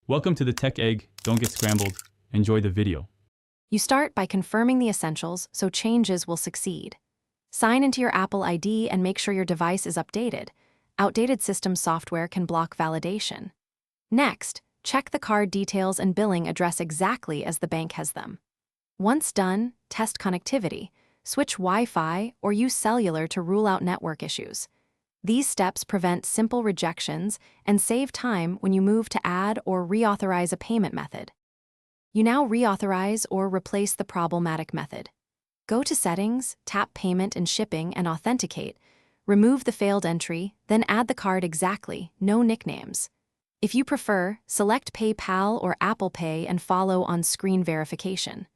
Welcome to the Tech Egg. Don't get scrambled. Enjoy the video. You start by confirming the essentials so changes will succeed. Sign into your Apple ID and make sure your device is updated. Outdated system software can block validation. Next, check the card details and billing address exactly as the bank has them. Once done, test connectivity, switch Wi-Fi, or use cellular to rule out network issues. These steps prevent simple rejections and save time when you move to add or reauthorize a payment method. You now reauthorize or replace the problematic method. Go to Settings, tap Payment and Shipping and authenticate. Remove the failed entry, then add the card exactly, no nicknames. If you prefer, select PayPal or Apple Pay and follow on-screen verification.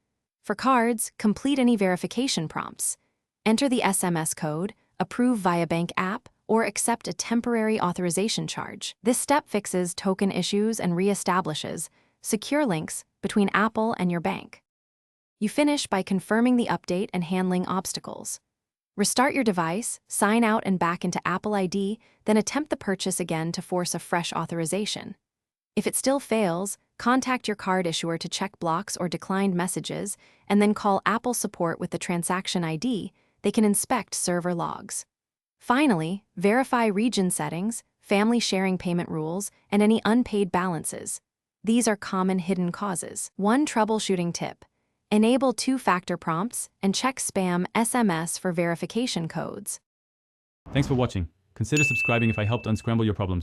For cards, complete any verification prompts. Enter the SMS code, approve via bank app, or accept a temporary authorization charge. This step fixes token issues and reestablishes secure links between Apple and your bank. You finish by confirming the update and handling obstacles. Restart your device, sign out and back into Apple ID, then attempt the purchase again to force a fresh authorization. If it still fails, contact your card issuer to check blocks or declined messages, and then call Apple support with the transaction ID. They can inspect server logs. Finally, verify region settings, family sharing payment rules, and any unpaid balances. These are common hidden causes. One troubleshooting tip: enable two-factor prompts and check spam SMS for verification codes. Thanks for watching. Consider subscribing if I helped unscramble your problems.